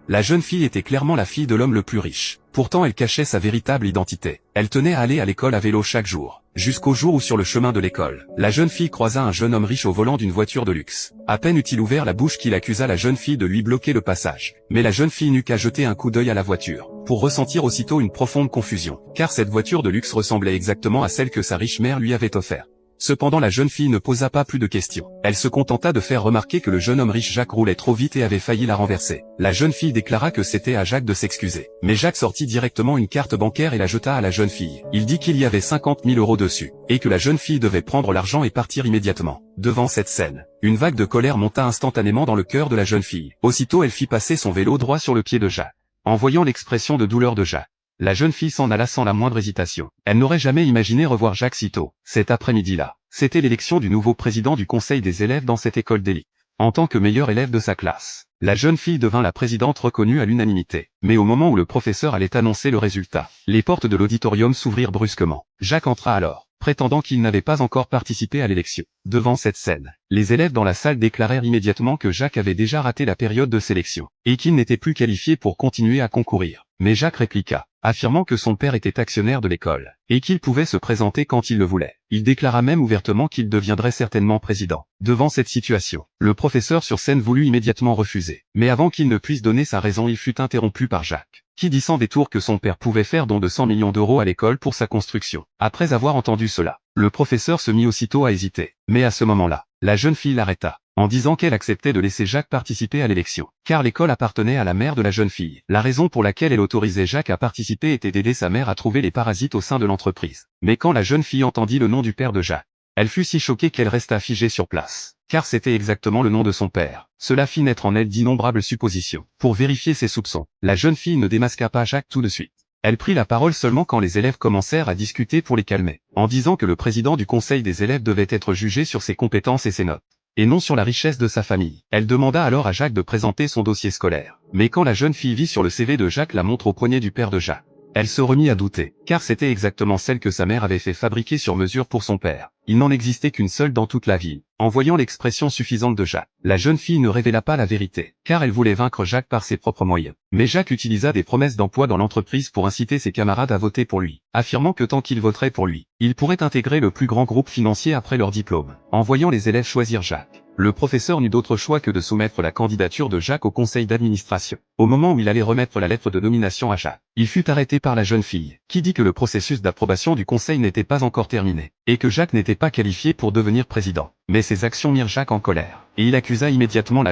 La jeune fille était clairement la fille de l'homme le plus riche. Pourtant elle cachait sa véritable identité. Elle tenait à aller à l'école à vélo chaque jour. Jusqu'au jour où sur le chemin de l'école, la jeune fille croisa un jeune homme riche au volant d'une voiture de luxe. À peine eut-il ouvert la bouche qu'il accusa la jeune fille de lui bloquer le passage. Mais la jeune fille n'eut qu'à jeter un coup d'œil à la voiture, pour ressentir aussitôt une profonde confusion, car cette voiture de luxe ressemblait exactement à celle que sa riche mère lui avait offerte. Cependant la jeune fille ne posa pas plus de questions. Elle se contenta de faire remarquer que le jeune homme riche Jacques roulait trop vite et avait failli la renverser. La jeune fille déclara que c'était à Jacques de s'excuser. Mais Jacques sortit directement une carte bancaire et la jeta à la jeune fille. Il dit qu'il y avait 50 000 € dessus, et que la jeune fille devait prendre l'argent et partir immédiatement. Devant cette scène, une vague de colère monta instantanément dans le cœur de la jeune fille. Aussitôt elle fit passer son vélo droit sur le pied de Jacques. En voyant l'expression de douleur de Jacques, la jeune fille s'en alla sans la moindre hésitation. Elle n'aurait jamais imaginé revoir Jacques si tôt. Cet après-midi-là, c'était l'élection du nouveau président du conseil des élèves dans cette école d'élite. En tant que meilleure élève de sa classe, la jeune fille devint la présidente reconnue à l'unanimité. Mais au moment où le professeur allait annoncer le résultat, les portes de l'auditorium s'ouvrirent brusquement. Jacques entra alors, prétendant qu'il n'avait pas encore participé à l'élection. Devant cette scène, les élèves dans la salle déclarèrent immédiatement que Jacques avait déjà raté la période de sélection, et qu'il n'était plus qualifié pour continuer à concourir. Mais Jacques répliqua, affirmant que son père était actionnaire de l'école, et qu'il pouvait se présenter quand il le voulait. Il déclara même ouvertement qu'il deviendrait certainement président. Devant cette situation, le professeur sur scène voulut immédiatement refuser. Mais avant qu'il ne puisse donner sa raison, il fut interrompu par Jacques, qui dit sans détour que son père pouvait faire don de 100 millions d'euros à l'école pour sa construction. Après avoir entendu cela, le professeur se mit aussitôt à hésiter. Mais à ce moment-là, la jeune fille l'arrêta, en disant qu'elle acceptait de laisser Jacques participer à l'élection, car l'école appartenait à la mère de la jeune fille. La raison pour laquelle elle autorisait Jacques à participer était d'aider sa mère à trouver les parasites au sein de l'entreprise. Mais quand la jeune fille entendit le nom du père de Jacques, elle fut si choquée qu'elle resta figée sur place, car c'était exactement le nom de son père. Cela fit naître en elle d'innombrables suppositions. Pour vérifier ses soupçons, la jeune fille ne démasqua pas Jacques tout de suite. Elle prit la parole seulement quand les élèves commencèrent à discuter pour les calmer, en disant que le président du conseil des élèves devait être jugé sur ses compétences et ses notes, et non sur la richesse de sa famille. Elle demanda alors à Jacques de présenter son dossier scolaire. Mais quand la jeune fille vit sur le CV de Jacques la montre au poignet du père de Jacques, elle se remit à douter, car c'était exactement celle que sa mère avait fait fabriquer sur mesure pour son père. Il n'en existait qu'une seule dans toute la ville. En voyant l'expression suffisante de Jacques, la jeune fille ne révéla pas la vérité, car elle voulait vaincre Jacques par ses propres moyens. Mais Jacques utilisa des promesses d'emploi dans l'entreprise pour inciter ses camarades à voter pour lui, affirmant que tant qu'ils voteraient pour lui, il pourrait intégrer le plus grand groupe financier après leur diplôme. En voyant les élèves choisir Jacques, le professeur n'eut d'autre choix que de soumettre la candidature de Jacques au conseil d'administration. Au moment où il allait remettre la lettre de nomination à Jacques, il fut arrêté par la jeune fille, qui dit que le processus d'approbation du conseil n'était pas encore terminé, et que Jacques n'était pas qualifié pour devenir président. Mais ses actions mirent Jacques en colère, et il accusa immédiatement la jeune